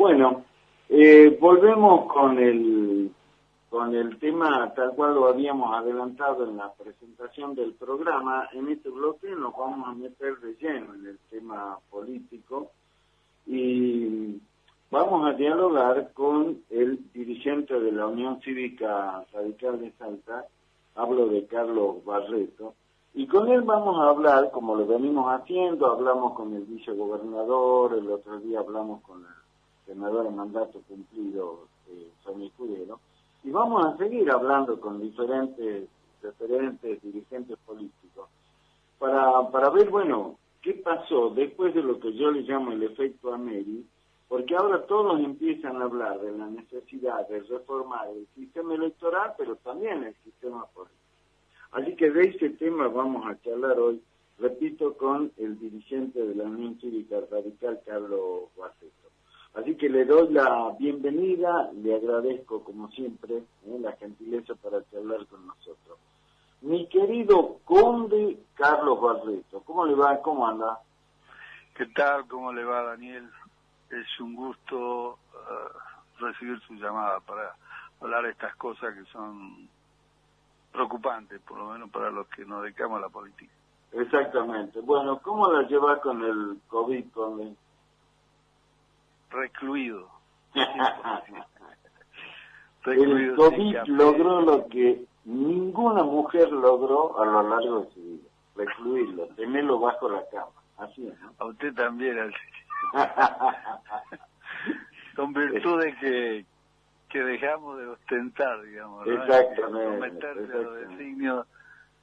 Bueno, volvemos con el tema tal cual lo habíamos adelantado en la presentación del programa. En este bloque nos vamos a meter de lleno en el tema político y vamos a dialogar con el dirigente de la Unión Cívica Radical de Salta, hablo de Carlos Barreto, y con él vamos a hablar, como lo venimos haciendo, hablamos con el vicegobernador, el otro día hablamos con el senador de mandato cumplido, Sonia Escudero, y vamos a seguir hablando con diferentes dirigentes políticos para ver, bueno, qué pasó después de lo que yo le llamo el efecto Ameri, porque ahora todos empiezan a hablar de la necesidad de reformar el sistema electoral, pero también el sistema político. Así que de ese tema vamos a charlar hoy, repito, con el dirigente de la Unión Cívica Radical, Carlos Barreto. Así que le doy la bienvenida, le agradezco como siempre la gentileza para charlar con nosotros. Mi querido conde Carlos Barreto, ¿cómo le va? ¿Cómo anda? ¿Qué tal? ¿Cómo le va, Daniel? Es un gusto recibir su llamada para hablar de estas cosas que son preocupantes, por lo menos para los que nos dedicamos a la política. Exactamente. Bueno, ¿cómo la lleva con el COVID, conde? Recluido. El COVID logró lo que ninguna mujer logró a lo largo de su vida, recluirlo, tenerlo bajo la cama. Así es, ¿no? A usted también, así. Con virtudes que dejamos de ostentar, digamos, ¿no? Exactamente. Someterse a los designios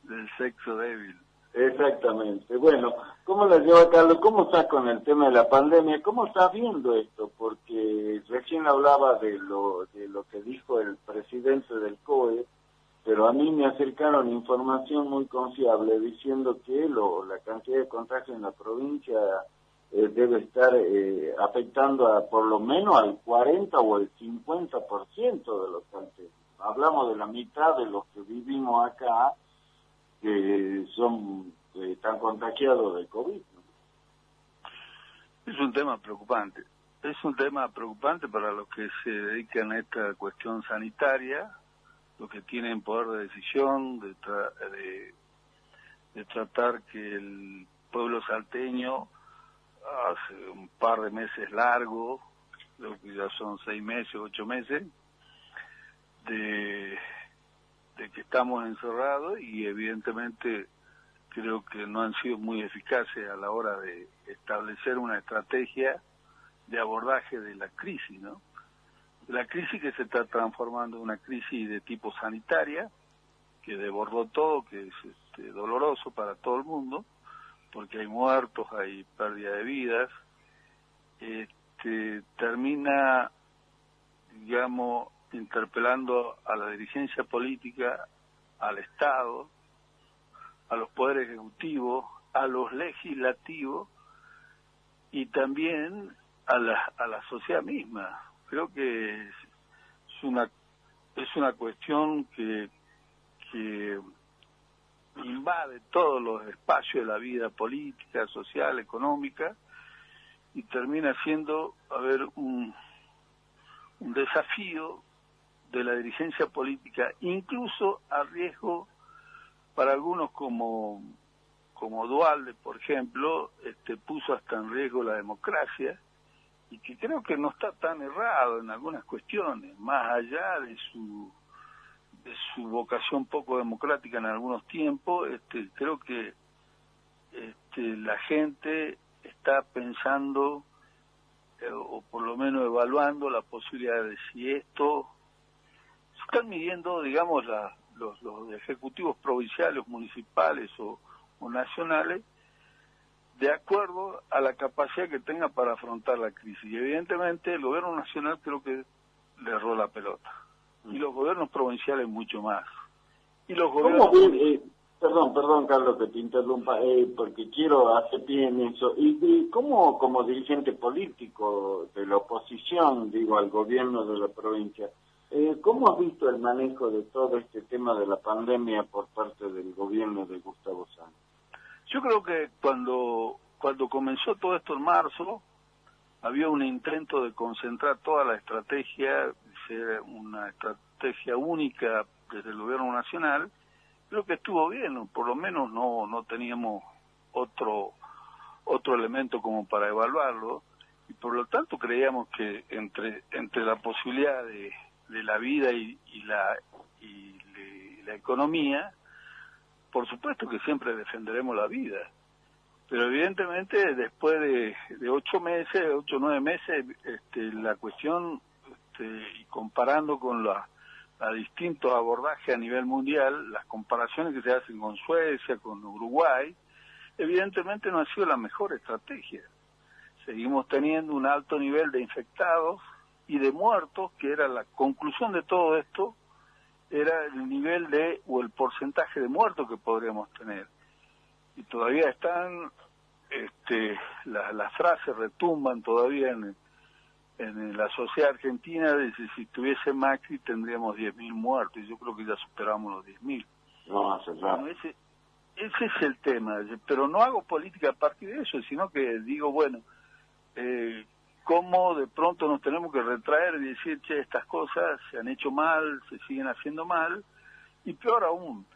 del sexo débil. Exactamente. Bueno, ¿cómo la lleva, Carlos? ¿Cómo está con el tema de la pandemia? ¿Cómo está viendo esto? Porque recién hablaba de lo que dijo el presidente del COE, pero a mí me acercaron información muy confiable diciendo que la cantidad de contagios en la provincia debe estar afectando a por lo menos al 40 o el 50% de los salteños. Hablamos de la mitad de los que vivimos acá, que están contagiados de COVID, ¿no? Es un tema preocupante. Es un tema preocupante para los que se dedican a esta cuestión sanitaria, los que tienen poder de decisión, de tratar que el pueblo salteño, hace un par de meses largos, creo que ya son 6 meses, 8 meses, de que estamos encerrados, y evidentemente creo que no han sido muy eficaces a la hora de establecer una estrategia de abordaje de la crisis, ¿no? La crisis que se está transformando en una crisis de tipo sanitaria, que desbordó todo, que es doloroso para todo el mundo, porque hay muertos, hay pérdida de vidas, termina, digamos, interpelando a la dirigencia política, al Estado, a los poderes ejecutivos, a los legislativos y también a la sociedad misma. Creo que es una cuestión que invade todos los espacios de la vida política, social, económica, y termina siendo, un desafío de la dirigencia política, incluso a riesgo para algunos como Duhalde, por ejemplo, puso hasta en riesgo la democracia, y que creo que no está tan errado en algunas cuestiones, más allá de su vocación poco democrática en algunos tiempos. Creo que la gente está pensando, o por lo menos evaluando la posibilidad de si esto se están midiendo, digamos, los ejecutivos provinciales, municipales o nacionales, de acuerdo a la capacidad que tenga para afrontar la crisis. Y evidentemente el gobierno nacional creo que le erró la pelota, y los gobiernos provinciales mucho más. Y los gobiernos... Perdón, Carlos, que te interrumpa, porque quiero hacer pie en eso. ¿Y cómo, como dirigente político de la oposición, digo, al gobierno de la provincia, cómo has visto el manejo de todo este tema de la pandemia por parte del gobierno de Gustavo Sanz? Yo creo que cuando comenzó todo esto en marzo, había un intento de concentrar toda la estrategia, ser una estrategia única desde el gobierno nacional. Creo que estuvo bien, o por lo menos no teníamos otro elemento como para evaluarlo, y por lo tanto creíamos que entre la posibilidad de la vida y la economía, por supuesto que siempre defenderemos la vida, pero evidentemente después de 8 o 9 meses, la cuestión, y comparando con los distintos abordajes a nivel mundial, las comparaciones que se hacen con Suecia, con Uruguay, evidentemente no ha sido la mejor estrategia. Seguimos teniendo un alto nivel de infectados y de muertos, que era la conclusión de todo esto, era el nivel o el porcentaje de muertos que podríamos tener. Y todavía están, las frases retumban todavía en la sociedad argentina, de que si tuviese Macri tendríamos 10.000 muertos, y yo creo que ya superamos los 10.000. No, bueno, ese es el tema, pero no hago política a partir de eso, sino que digo, bueno, cómo de pronto nos tenemos que retraer y decir, che, estas cosas se han hecho mal, se siguen haciendo mal, y peor aún,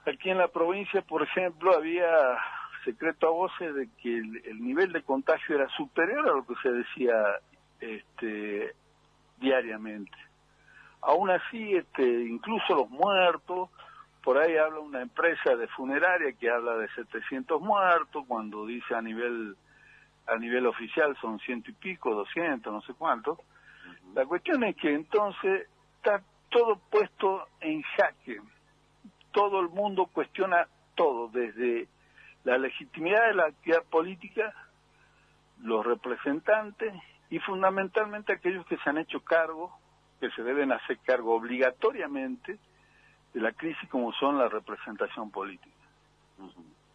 aquí en la provincia, por ejemplo, había secreto a voces de que el nivel de contagio era superior a lo que se decía diariamente. Aún así, incluso los muertos, por ahí habla una empresa de funeraria que habla de 700 muertos, cuando dice a nivel oficial son 100 y pico, 200, no sé cuánto. La cuestión es que entonces está todo puesto en jaque. Todo el mundo cuestiona todo, desde la legitimidad de la actividad política, los representantes y fundamentalmente aquellos que se han hecho cargo, que se deben hacer cargo obligatoriamente de la crisis, como son la representación política.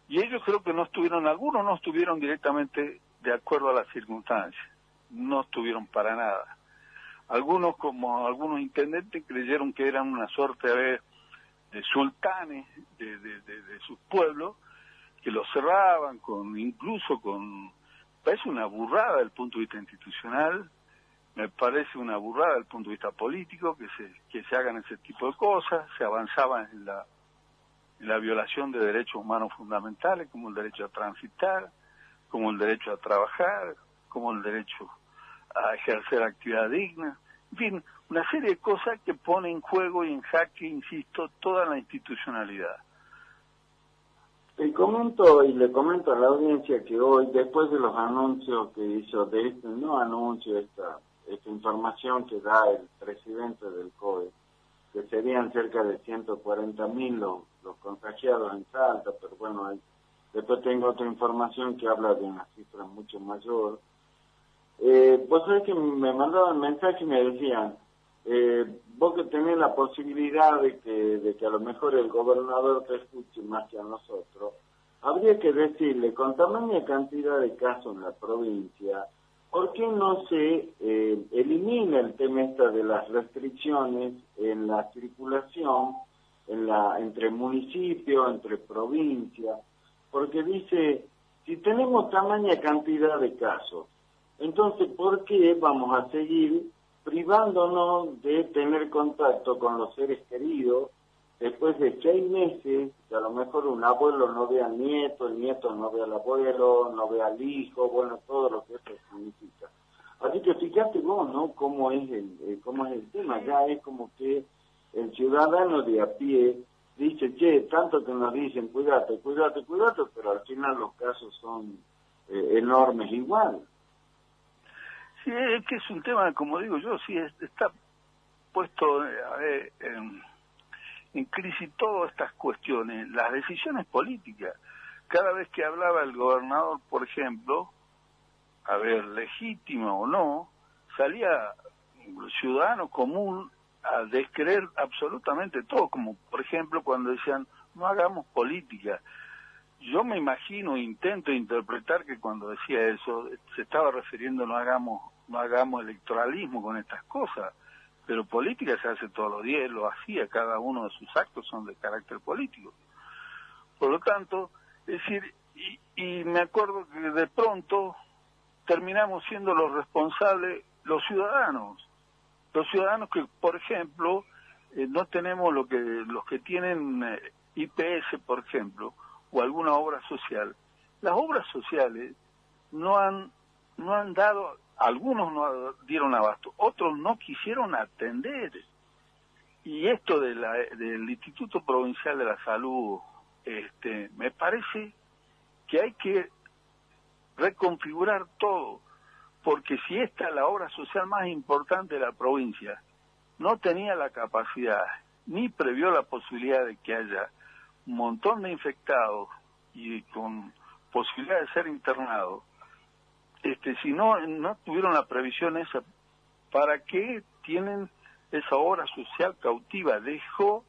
Y ellos creo que algunos no estuvieron directamente de acuerdo a las circunstancias, no estuvieron para nada. Algunos, como algunos intendentes, creyeron que eran una suerte de sultanes de sus pueblos, que los cerraban, parece una burrada desde el punto de vista institucional, me parece una burrada desde el punto de vista político, que se hagan ese tipo de cosas. Se avanzaba en la violación de derechos humanos fundamentales, como el derecho a transitar, como el derecho a trabajar, como el derecho a ejercer actividad digna, en fin, una serie de cosas que ponen en juego y en jaque, insisto, toda la institucionalidad. Le comento a la audiencia que hoy, después de los anuncios que hizo, esta información que da el presidente del COE, que serían cerca de 140.000 los contagiados en Salta, pero bueno, después tengo otra información que habla de una cifra mucho mayor. Vos sabés que me mandaban mensaje y me decían, vos que tenés la posibilidad de que a lo mejor el gobernador te escuche más que a nosotros, habría que decirle, con tamaña cantidad de casos en la provincia, ¿por qué no se elimina el tema de las restricciones en la circulación entre municipios, entre provincias? Porque dice, si tenemos tamaña cantidad de casos, entonces ¿por qué vamos a seguir privándonos de tener contacto con los seres queridos después de 6 meses, que a lo mejor un abuelo no ve al nieto, el nieto no ve al abuelo, no ve al hijo, bueno, todo lo que eso significa? Así que fíjate vos, ¿no?, cómo es el tema. Ya es como que el ciudadano de a pie dice, che, tanto que nos dicen, cuídate, pero al final los casos son enormes igual. Sí, es que es un tema, como digo yo, sí, está puesto en crisis todas estas cuestiones, las decisiones políticas. Cada vez que hablaba el gobernador, por ejemplo, legítimo o no, salía el ciudadano común a descreer absolutamente todo, como por ejemplo cuando decían, no hagamos política. Yo me imagino, intento interpretar que cuando decía eso, se estaba refiriendo no hagamos electoralismo con estas cosas, pero política se hace todos los días, lo hacía, cada uno de sus actos son de carácter político. Por lo tanto, es decir, y me acuerdo que de pronto terminamos siendo los responsables los ciudadanos que, por ejemplo, no tenemos los que tienen IPS, por ejemplo, o alguna obra social. Las obras sociales no han dado, algunos no dieron abasto, otros no quisieron atender. Y esto del Instituto Provincial de la Salud, me parece que hay que reconfigurar todo, porque si esta es la obra social más importante de la provincia, no tenía la capacidad, ni previó la posibilidad de que haya un montón de infectados y con posibilidad de ser internados, si no tuvieron la previsión esa, ¿para qué tienen esa obra social cautiva? Dejó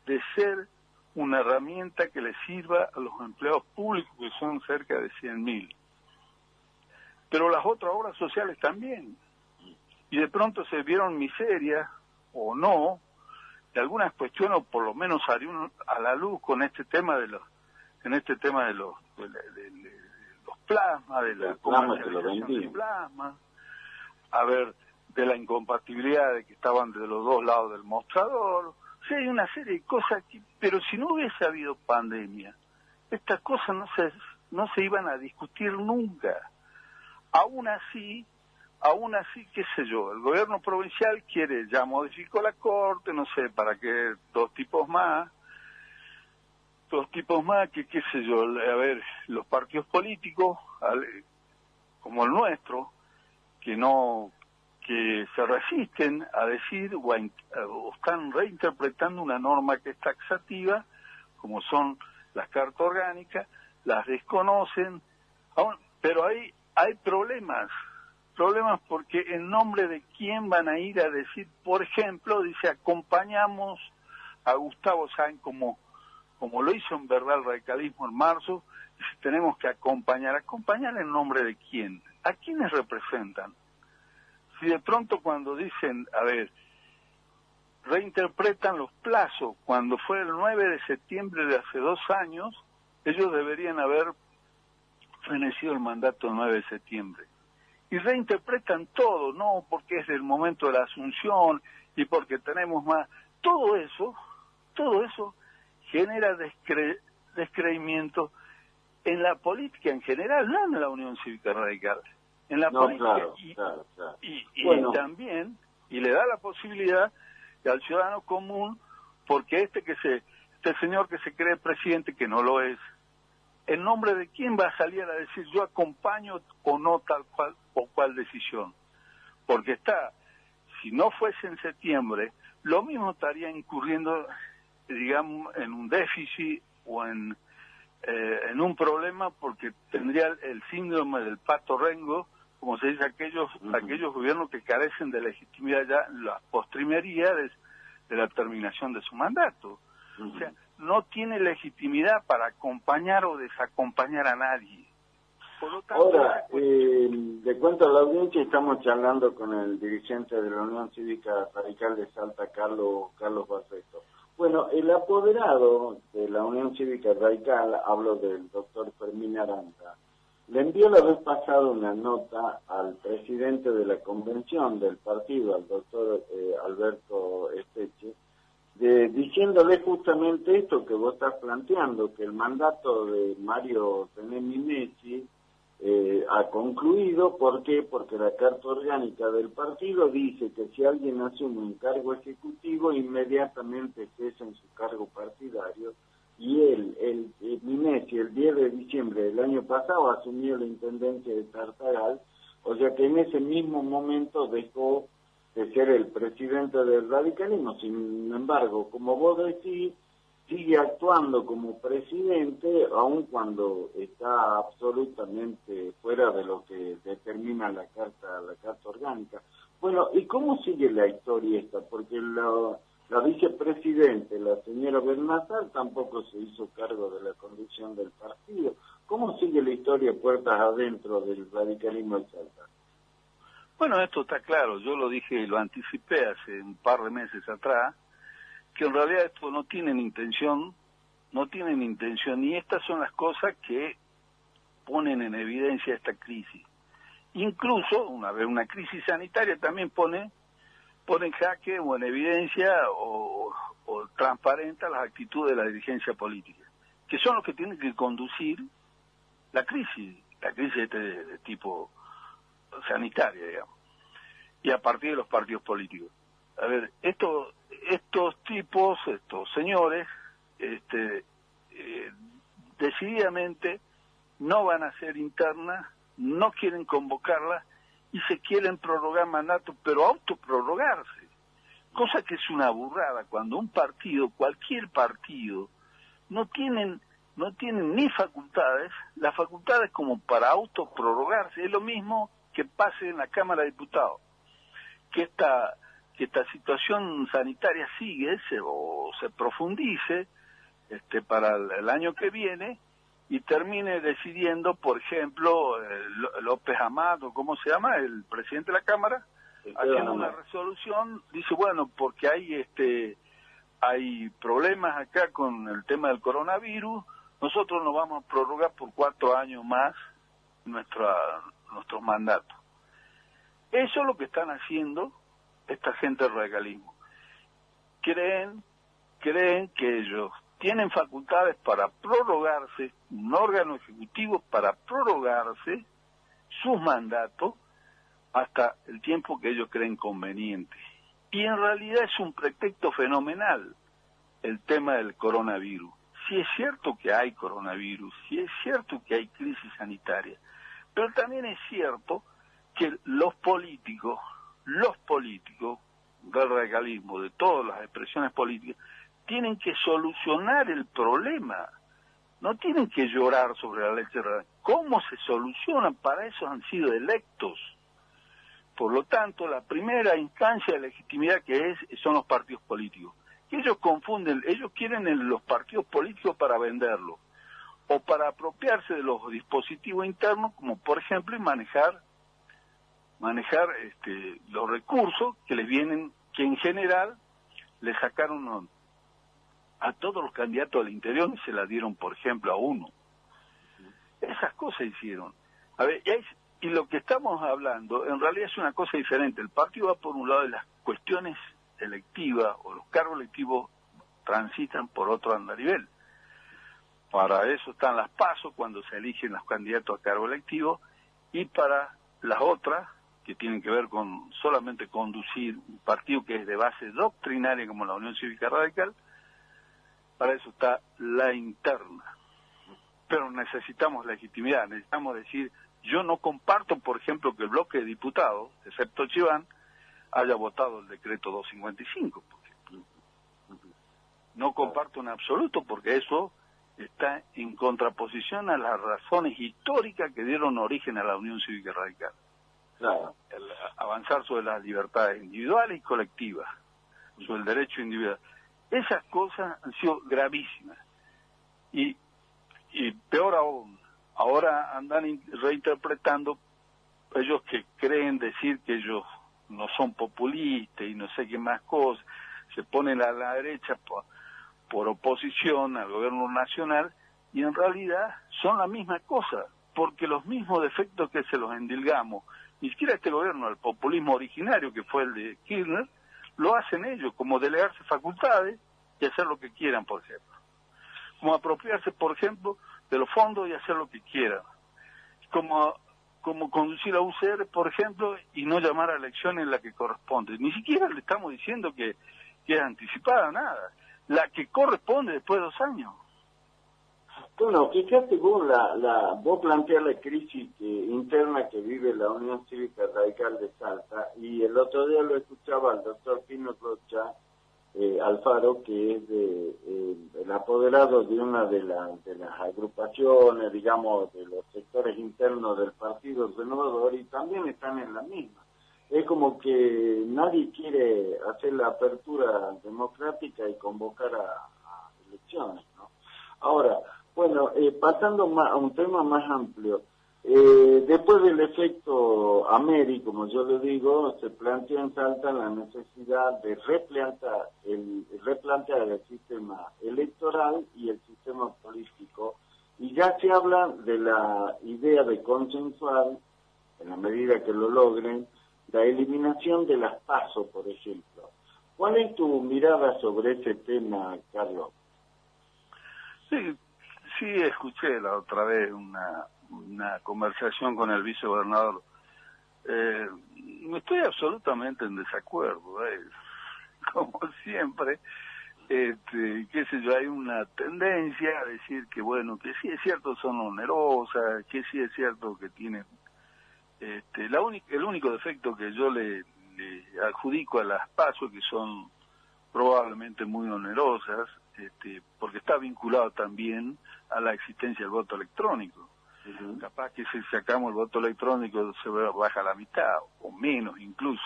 de ser una herramienta que le sirva a los empleados públicos, que son cerca de 100.000. Pero las otras obras sociales también. Y de pronto se vieron miserias, o no, de algunas cuestiones, o por lo menos salió a la luz con este tema de los plasmas, de la comercialización de plasma, a ver, de la incompatibilidad de que estaban de los dos lados del mostrador. Sí, hay una serie de cosas aquí, pero si no hubiese habido pandemia, estas cosas no se iban a discutir nunca. Aún así, qué sé yo, el gobierno provincial ya modificó la corte, no sé, para que dos tipos más, que qué sé yo, a ver, los partidos políticos, como el nuestro, que se resisten a decir o están reinterpretando una norma que es taxativa, como son las cartas orgánicas, las desconocen, pero hay problemas porque en nombre de quién van a ir a decir, por ejemplo, dice, acompañamos a Gustavo Sáenz como lo hizo en verdad el radicalismo en marzo, dice, tenemos que acompañar en nombre de quién, a quiénes representan. Si de pronto cuando dicen, a ver, reinterpretan los plazos, cuando fue el 9 de septiembre de hace 2 años, ellos deberían haber fenecido el mandato el 9 de septiembre. Y reinterpretan todo, no porque es el momento de la Asunción y porque tenemos más. Todo eso genera descreimiento en la política en general, no en la Unión Cívica Radical. En la política, claro. Y también, y le da la posibilidad al ciudadano común, porque este señor que se cree presidente, que no lo es, ¿en nombre de quién va a salir a decir yo acompaño o no tal cual o cual decisión? Porque si no fuese en septiembre, lo mismo estaría incurriendo, digamos, en un déficit o en un problema, porque tendría el síndrome del pato rengo, como se dice, aquellos gobiernos que carecen de legitimidad ya en la postrimería de la terminación de su mandato. O sea, no tiene legitimidad para acompañar o desacompañar a nadie. Por lo tanto, ahora, de cuento a la audiencia, estamos charlando con el dirigente de la Unión Cívica Radical de Salta, Carlos Barreto. Bueno, el apoderado de la Unión Cívica Radical, hablo del doctor Fermín Aranda, le envió la vez pasada una nota al presidente de la convención del partido, al doctor Alberto Esteche, diciéndole justamente esto que vos estás planteando, que el mandato de Mario Tenemi Messi ha concluido. ¿Por qué? Porque la Carta Orgánica del partido dice que si alguien asume un cargo ejecutivo, inmediatamente cesa en su cargo partidario, y Messi, el 10 de diciembre del año pasado, asumió la intendencia de Tartagal, o sea que en ese mismo momento dejó de ser el presidente del radicalismo. Sin embargo, como vos decís, sigue actuando como presidente, aun cuando está absolutamente fuera de lo que determina la carta orgánica. Bueno, ¿y cómo sigue la historia esta? Porque la vicepresidente, la señora Bernazar, tampoco se hizo cargo de la conducción del partido. ¿Cómo sigue la historia puertas adentro del radicalismo de Salta? Bueno, esto está claro, yo lo dije y lo anticipé hace un par de meses atrás, que en realidad esto no tienen intención, y estas son las cosas que ponen en evidencia esta crisis. incluso una crisis sanitaria también pone en jaque o en evidencia o transparenta las actitudes de la dirigencia política, que son los que tienen que conducir la crisis de tipo sanitaria, digamos, y a partir de los partidos políticos. A ver, estos señores, decididamente no van a hacer internas, no quieren convocarlas y se quieren prorrogar mandatos, pero autoprorrogarse, cosa que es una burrada cuando un partido, cualquier partido, no tienen ni las facultades como para autoprorrogarse. Es lo mismo que pase en la Cámara de Diputados, que esta situación sanitaria sigue se profundice para el año que viene y termine decidiendo, por ejemplo, López Amat, o ¿cómo se llama?, el presidente de la Cámara, haciendo una resolución, dice, bueno, porque hay problemas acá con el tema del coronavirus, nosotros nos vamos a prorrogar por 4 años más nuestros mandatos. Eso es lo que están haciendo esta gente del radicalismo. Creen que ellos tienen facultades para prorrogarse, un órgano ejecutivo para prorrogarse sus mandatos hasta el tiempo que ellos creen conveniente. Y en realidad es un pretexto fenomenal el tema del coronavirus. Si es cierto que hay coronavirus, si es cierto que hay crisis sanitaria, pero también es cierto que los políticos del radicalismo, de todas las expresiones políticas, tienen que solucionar el problema, no tienen que llorar sobre la leche. ¿Cómo se solucionan? Para eso han sido electos. Por lo tanto, la primera instancia de legitimidad son los partidos políticos. Que ellos confunden, ellos quieren los partidos políticos para venderlos, o para apropiarse de los dispositivos internos, como por ejemplo manejar los recursos que les vienen, que en general le sacaron a todos los candidatos del interior y se la dieron, por ejemplo, a uno. Esas cosas hicieron. A ver, y lo que estamos hablando en realidad es una cosa diferente. El partido va por un lado de las cuestiones electivas, o los cargos electivos transitan por otro andarivel. Para eso están las PASO, cuando se eligen los candidatos a cargo electivo, y para las otras, que tienen que ver con solamente conducir un partido que es de base doctrinaria como la Unión Cívica Radical, para eso está la interna. Pero necesitamos legitimidad, necesitamos decir, yo no comparto, por ejemplo, que el bloque de diputados, excepto Chiván, haya votado el decreto 255, por ejemplo. No comparto en absoluto, porque eso está en contraposición a las razones históricas que dieron origen a la Unión Cívica Radical. Claro. El avanzar sobre las libertades individuales y colectivas, sobre el derecho individual. Esas cosas han sido gravísimas. Y peor aún, ahora andan reinterpretando ellos que creen decir que ellos no son populistas y no sé qué más cosas, se ponen a la derecha por oposición al gobierno nacional, y en realidad son la misma cosa, porque los mismos defectos que se los endilgamos, ni siquiera este gobierno, el populismo originario que fue el de Kirchner, lo hacen ellos, como delegarse facultades y hacer lo que quieran, por ejemplo. Como apropiarse, por ejemplo, de los fondos y hacer lo que quieran. Como conducir a UCR, por ejemplo, y no llamar a elecciones en la que corresponde. Ni siquiera le estamos diciendo que es anticipada, nada. La que corresponde después de 2 años. Bueno, fíjate vos planteas la crisis interna que vive la Unión Cívica Radical de Salta, y el otro día lo escuchaba al doctor Pino Rocha Alfaro, que es el apoderado de una de las agrupaciones, digamos, de los sectores internos del Partido Renovador, y también están en la misma. Es como que nadie quiere hacer la apertura democrática y convocar a elecciones, ¿no? Ahora, bueno, pasando a un tema más amplio, después del efecto Ameri, como yo le digo, se plantea en Salta la necesidad de replantear el sistema electoral y el sistema político, y ya se habla de la idea de consensuar en la medida que lo logren, la eliminación de las PASO, por ejemplo. ¿Cuál es tu mirada sobre ese tema, Carlos? Sí, sí, escuché la otra vez una conversación con el vicegobernador. Estoy absolutamente en desacuerdo, como siempre. Qué sé yo, hay una tendencia a decir que bueno, que sí es cierto son onerosas, que sí es cierto que tienen el único defecto que yo le adjudico a las PASO, que son probablemente muy onerosas, porque está vinculado también a la existencia del voto electrónico. Uh-huh. Capaz que si sacamos el voto electrónico se baja a la mitad, o menos incluso.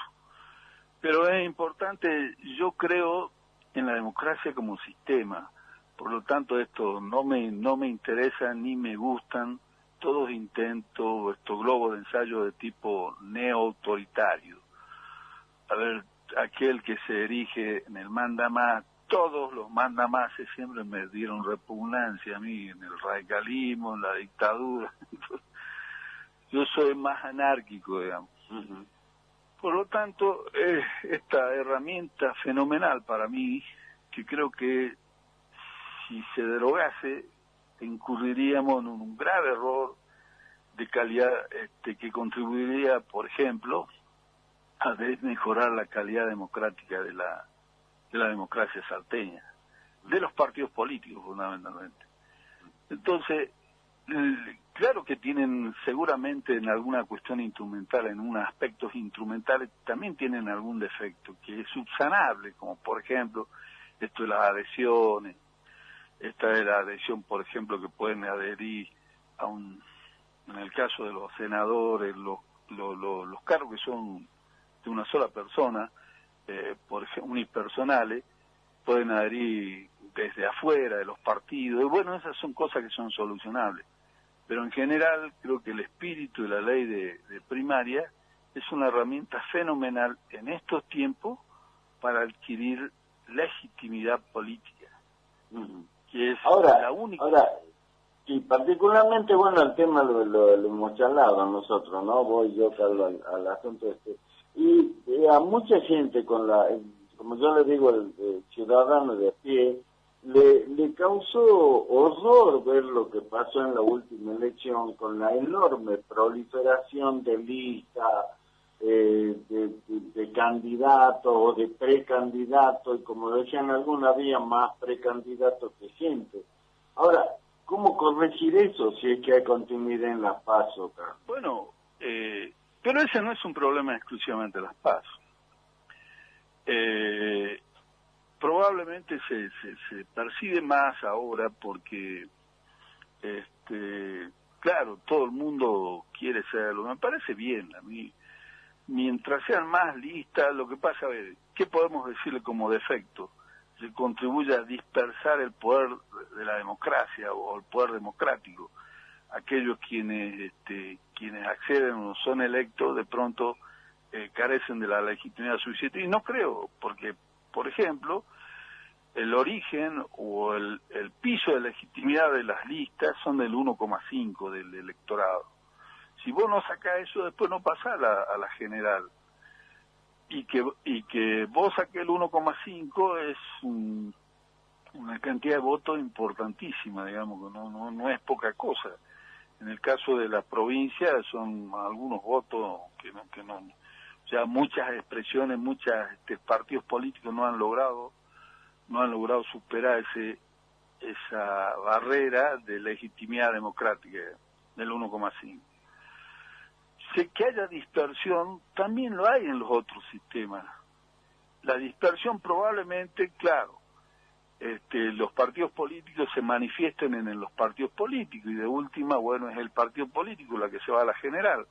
Pero es importante, yo creo en la democracia como sistema, por lo tanto esto no me interesa ni me gustan todos intentos, estos globos de ensayo de tipo neo-autoritario. A ver, aquel que se erige en el manda más, todos los manda más siempre me dieron repugnancia a mí, en el radicalismo, en la dictadura. Yo soy más anárquico, digamos. Uh-huh. Por lo tanto, esta herramienta fenomenal para mí, que creo que si se derogase, incurriríamos en un grave error de calidad que contribuiría, por ejemplo, a desmejorar la calidad democrática de la democracia salteña, de los partidos políticos fundamentalmente. Entonces, claro que tienen seguramente en alguna cuestión instrumental, en unos aspectos instrumentales, también tienen algún defecto que es subsanable, como por ejemplo esto de las adhesiones, esta de la adhesión, por ejemplo, que pueden adherir a en el caso de los senadores, los cargos que son de una sola persona, por ejemplo, unipersonales, pueden adherir desde afuera de los partidos, y bueno, esas son cosas que son solucionables. Pero en general creo que el espíritu de la ley de primaria es una herramienta fenomenal en estos tiempos para adquirir legitimidad política, que es la única. Ahora, y particularmente, bueno, el tema lo hemos charlado nosotros, ¿no? Voy yo, Carlos, al asunto Y a mucha gente, como yo le digo, el ciudadano de a pie, le causó horror ver lo que pasó en la última elección con la enorme proliferación de listas, de candidatos o de precandidatos, y como decían algunos, había más precandidatos que gente. Ahora, ¿cómo corregir eso si es que hay continuidad en las PASO, Carlos? Bueno, pero ese no es un problema exclusivamente de las PASO. Probablemente se percibe más ahora porque, claro, todo el mundo quiere serlo. Me parece bien a mí. Mientras sean más listas, lo que pasa, a ver, ¿qué podemos decirle como defecto? Se contribuye a dispersar el poder de la democracia o el poder democrático. Aquellos quienes acceden o son electos de pronto carecen de la legitimidad suficiente. Y no creo, porque, por ejemplo, el origen o el piso de legitimidad de las listas son del 1,5 del electorado. Si vos no sacás eso, después no pasás a la general. Y que vos saques el 1,5 es una cantidad de votos importantísima, digamos, que no es poca cosa. En el caso de la provincia son algunos votos que no, o sea, muchas expresiones, partidos políticos no han logrado superar esa barrera de legitimidad democrática del 1,5. Que haya dispersión también lo hay en los otros sistemas. La dispersión probablemente, claro, los partidos políticos se manifiesten en los partidos políticos y de última, bueno, es el partido político la que se va a la general.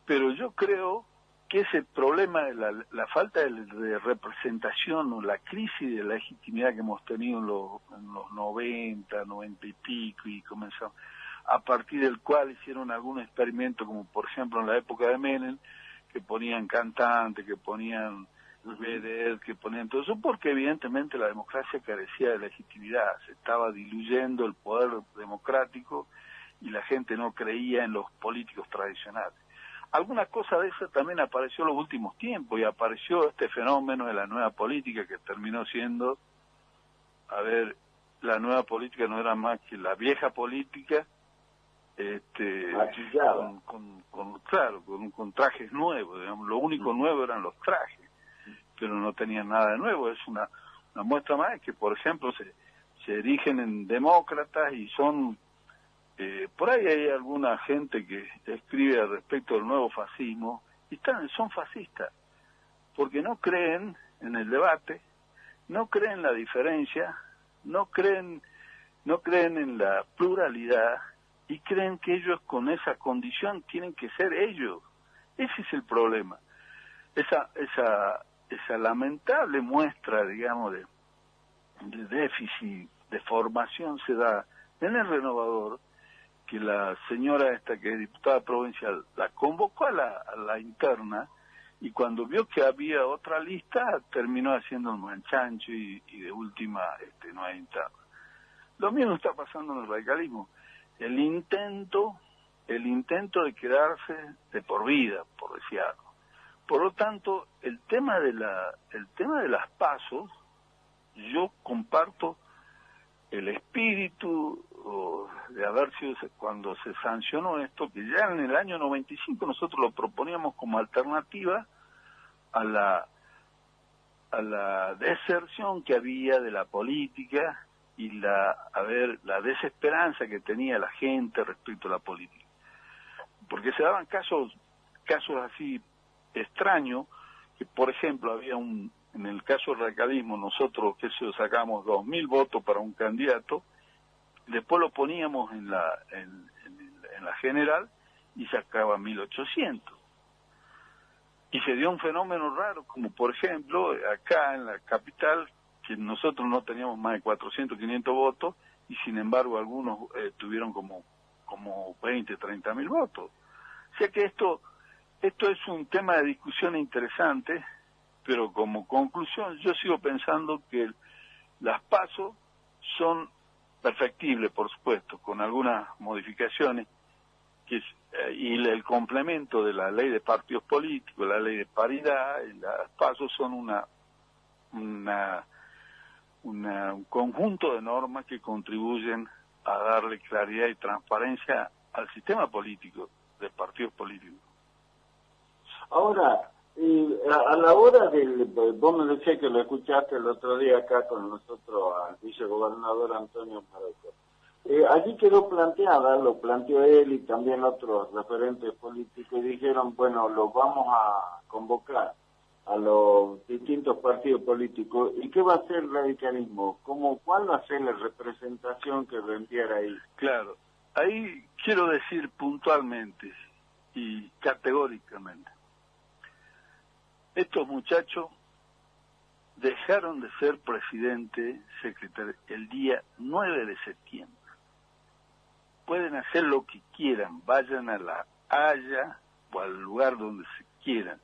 Pero yo creo que ese problema de la falta de representación o la crisis de legitimidad que hemos tenido en los 90 y pico, y comenzamos, a partir del cual hicieron algún experimento, como por ejemplo en la época de Menem, que ponían cantantes, que ponían vedette, que ponían todo eso, porque evidentemente la democracia carecía de legitimidad, se estaba diluyendo el poder democrático y la gente no creía en los políticos tradicionales. alguna cosa de eso también apareció en los últimos tiempos, y apareció este fenómeno de la nueva política que terminó siendo, la nueva política no era más que la vieja política, con trajes nuevos, digamos. Lo único nuevo eran los trajes, pero no tenían nada de nuevo. Es una muestra más de que, por ejemplo, se erigen en demócratas y son, por ahí hay alguna gente que escribe al respecto del nuevo fascismo, y son fascistas, porque no creen en el debate, no creen en la diferencia, no creen en la pluralidad, y creen que ellos con esa condición tienen que ser ellos. Ese es el problema. Esa lamentable muestra, digamos, de déficit de formación se da en el Renovador, que la señora esta que es diputada provincial la convocó a la interna, y cuando vio que había otra lista terminó haciendo un manchancho y de última no hay interna. Lo mismo está pasando en el radicalismo. El intento de quedarse de por vida, por decir algo. Por lo tanto, el tema de las PASO, yo comparto el espíritu de haber sido cuando se sancionó esto, que ya en el año 95 nosotros lo proponíamos como alternativa a la deserción que había de la política y la desesperanza que tenía la gente respecto a la política. Porque se daban casos así extraños, que por ejemplo en el caso del radicalismo nosotros sacamos 2.000 votos para un candidato, después lo poníamos en la general y sacaba 1.800. Y se dio un fenómeno raro, como por ejemplo acá en la capital, que nosotros no teníamos más de 400, 500 votos, y sin embargo algunos tuvieron como 20, 30.000 votos. O sea que esto es un tema de discusión interesante, pero como conclusión yo sigo pensando que las PASO son perfectibles, por supuesto, con algunas modificaciones, y el complemento de la ley de partidos políticos, la ley de paridad, y las PASO son un conjunto de normas que contribuyen a darle claridad y transparencia al sistema político de partidos políticos. Ahora, a la hora vos me decías que lo escuchaste el otro día acá con nosotros al vicegobernador Antonio Maroco. Allí quedó lo planteó él y también otros referentes políticos, y dijeron, bueno, los vamos a convocar a los distintos partidos políticos. ¿Y qué va a hacer el radicalismo? ¿Cuál va a ser la representación que va a enviar ahí? Claro, ahí quiero decir puntualmente y categóricamente, estos muchachos dejaron de ser presidente, secretario, el día 9 de septiembre. Pueden hacer lo que quieran, vayan a La Haya o al lugar donde se quieran.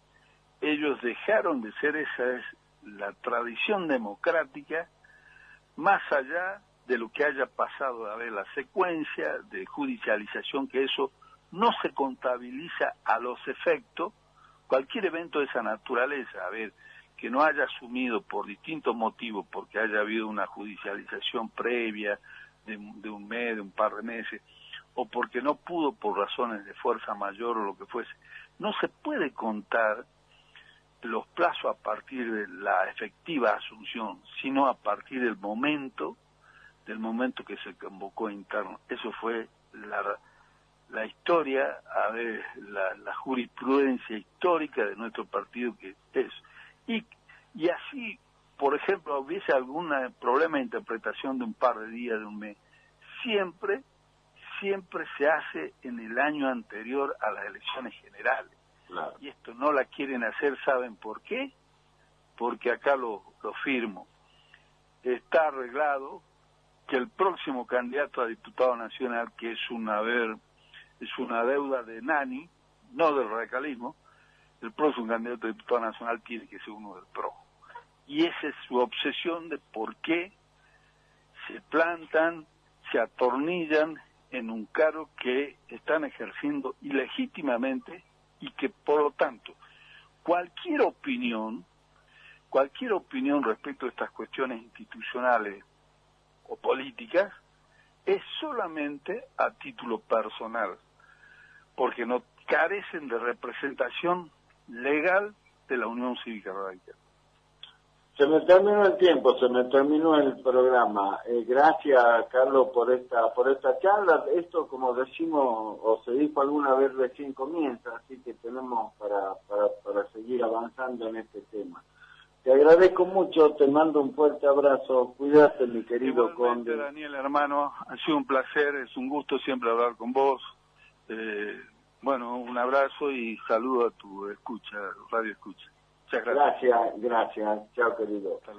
Ellos dejaron de ser, esa es la tradición democrática, más allá de lo que haya pasado, la secuencia de judicialización, que eso no se contabiliza a los efectos. Cualquier evento de esa naturaleza, que no haya asumido por distintos motivos, porque haya habido una judicialización previa de un mes, de un par de meses, o porque no pudo por razones de fuerza mayor o lo que fuese, no se puede contar los plazos a partir de la efectiva asunción, sino a partir del momento que se convocó interno. Eso fue la historia, la jurisprudencia histórica de nuestro partido, que es. Y así, por ejemplo, hubiese algún problema de interpretación de un par de días, de un mes, siempre se hace en el año anterior a las elecciones generales. Claro. Y esto no la quieren hacer, ¿saben por qué? Porque acá lo firmo. Está arreglado que el próximo candidato a diputado nacional, que es una deuda de Nani, no del radicalismo, el próximo candidato a diputado nacional tiene que ser uno del PRO. Y esa es su obsesión de por qué se plantan, se atornillan en un cargo que están ejerciendo ilegítimamente y que por lo tanto cualquier opinión respecto a estas cuestiones institucionales o políticas es solamente a título personal, porque no carecen de representación legal de la Unión Cívica Radical. Se me terminó el tiempo, se me terminó el programa. Gracias, Carlos, por esta charla. Esto, como decimos, o se dijo alguna vez, recién comienza, así que tenemos para seguir avanzando en este tema. Te agradezco mucho, te mando un fuerte abrazo. Cuídate, mi querido Igualmente, Conde. Daniel, hermano, ha sido un placer, es un gusto siempre hablar con vos. Bueno, un abrazo y saludo a tu escucha, radio escucha. Muchas gracias. Gracias. Chao, querido. Hasta luego.